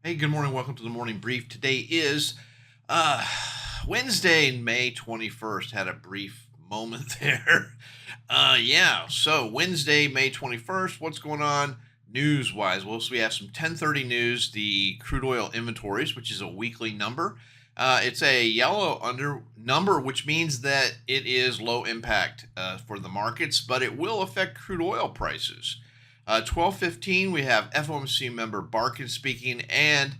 Hey, good morning. Welcome to the morning brief. Today is uh, Wednesday, May 21st. Had a brief moment there. So Wednesday, May 21st. What's going on news wise? Well, so we have some 10:30 news, the crude oil inventories, which is a weekly number. It's a yellow under number, which means that it is low impact for the markets, but it will affect crude oil prices. 12:15, we have FOMC member Barkin speaking and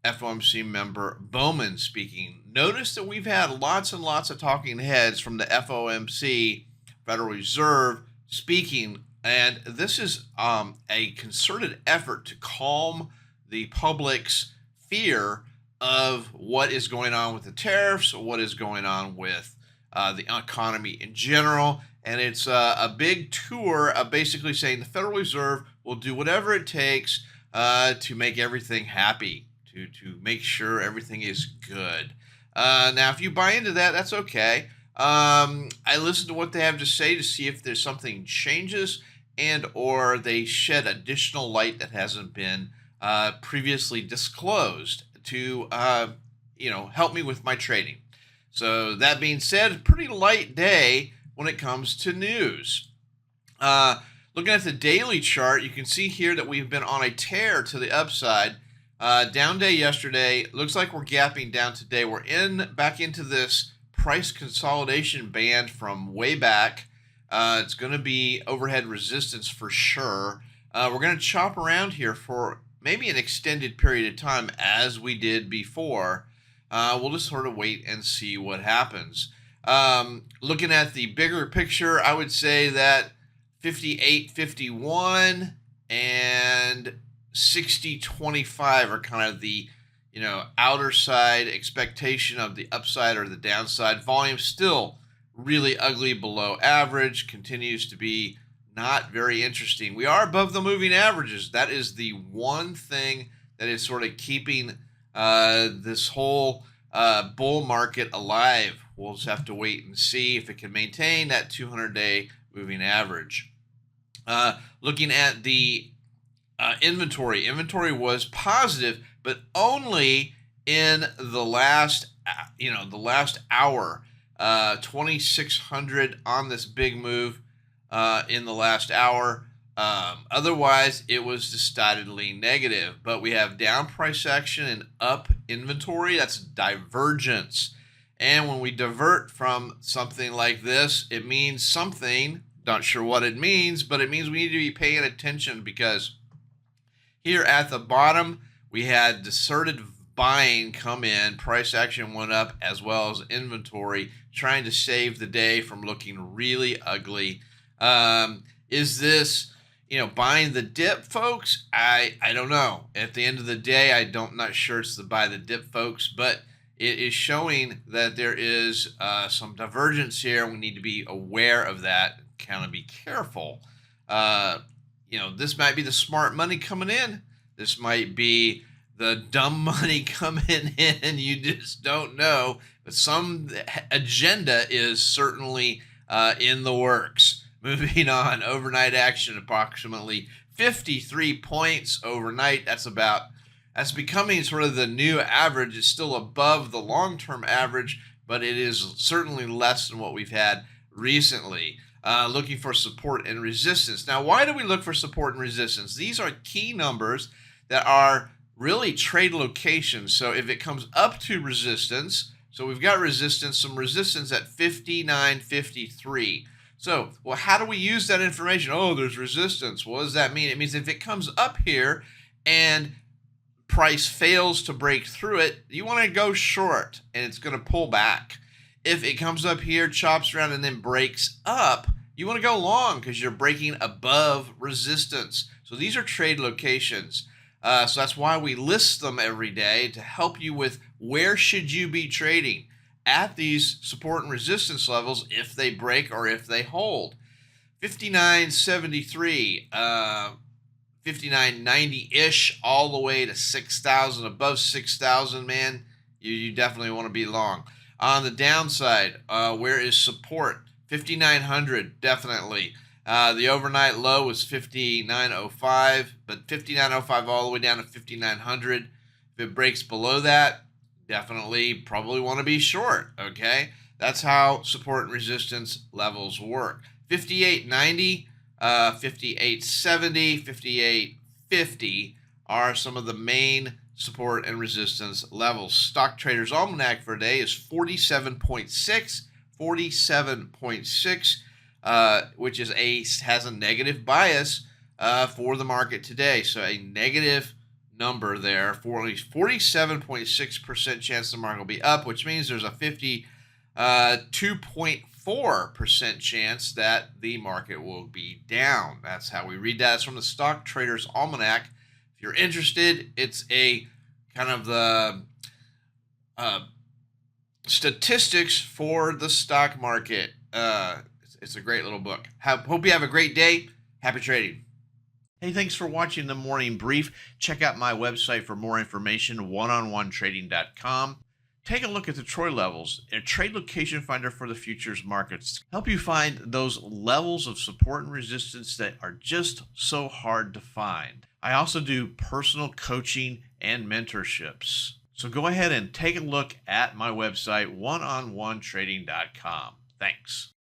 FOMC member Bowman speaking. Notice that we've had lots and lots of talking heads from the FOMC, Federal Reserve, speaking, and this is a concerted effort to calm the public's fear of what is going on with the tariffs, what is going on with the economy in general. And it's a big tour of basically saying the Federal Reserve will do whatever it takes to make everything happy, to make sure everything is good. Now, if you buy into that, that's okay. I listen to what they have to say to see if there's something changes and or they shed additional light that hasn't been previously disclosed to help me with my trading. So that being said, pretty light day when it comes to news. Looking at the daily chart, you can see here that we've been on a tear to the upside. Down day yesterday. Looks like we're gapping down today. We're back into this price consolidation band from way back. It's going to be overhead resistance for sure. We're going to chop around here for maybe an extended period of time as we did before. We'll just sort of wait and see what happens. Looking at the bigger picture, I would say that 58.51 and 60.25 are kind of the outer side expectation of the upside or the downside. Volume still really ugly below average, continues to be not very interesting. We are above the moving averages. That is the one thing that is sort of keeping this whole bull market alive. We'll just have to wait and see if it can maintain that 200-day moving average. Looking at the inventory was positive, but only in the last hour. 2,600 on this big move in the last hour. Otherwise, it was decidedly negative. But we have down price action and up inventory. That's divergence. And when we divert from something like this, it means something. Not sure what it means, but it means we need to be paying attention because here at the bottom, we had deserted buying come in. Price action went up as well as inventory, trying to save the day from looking really ugly. Is this, buying the dip, folks? I don't know. At the end of the day, I'm not sure it's the buy the dip, folks, but it is showing that there is some divergence here. We need to be aware of that, kind of be careful. This might be the smart money coming in. This might be the dumb money coming in. You just don't know. But some agenda is certainly in the works. Moving on, overnight action, approximately 53 points overnight. That's becoming sort of the new average. It's still above the long-term average, but it is certainly less than what we've had recently. Looking for support and resistance. Now, why do we look for support and resistance? These are key numbers that are really trade locations. So if it comes up to resistance, so we've got some resistance at 59.53. So, how do we use that information? Oh, there's resistance. What does that mean? It means if it comes up here and price fails to break through it, you want to go short and it's going to pull back. If it comes up here, chops around, and then breaks up, you want to go long because you're breaking above resistance. So these are trade locations. So that's why we list them every day to help you with where should you be trading at these support and resistance levels if they break or if they hold. 59.73, 59.90-ish, all the way to 6,000. Above 6,000, man, you definitely want to be long. On the downside, where is support? 5,900, definitely. The overnight low was 59.05, but 59.05 all the way down to 5,900. If it breaks below that, definitely probably want to be short, okay? That's how support and resistance levels work. 58.90, 58.70, 58.50 are some of the main support and resistance levels. Stock Trader's Almanac for today is 47.6, 47.6, which has a negative bias for the market today. So a negative number there for at least 47.6% chance the market will be up, which means there's a 52.4% chance that the market will be down. That's how we read that. It's from the Stock Trader's Almanac. If you're interested, it's a kind of the statistics for the stock market. It's a great little book. Hope you have a great day. Happy trading. Hey, thanks for watching the morning brief. Check out my website for more information, oneononetrading.com. Take a look at the Troy levels, a trade location finder for the futures markets. Help you find those levels of support and resistance that are just so hard to find. I also do personal coaching and mentorships. So go ahead and take a look at my website, oneononetrading.com. Thanks.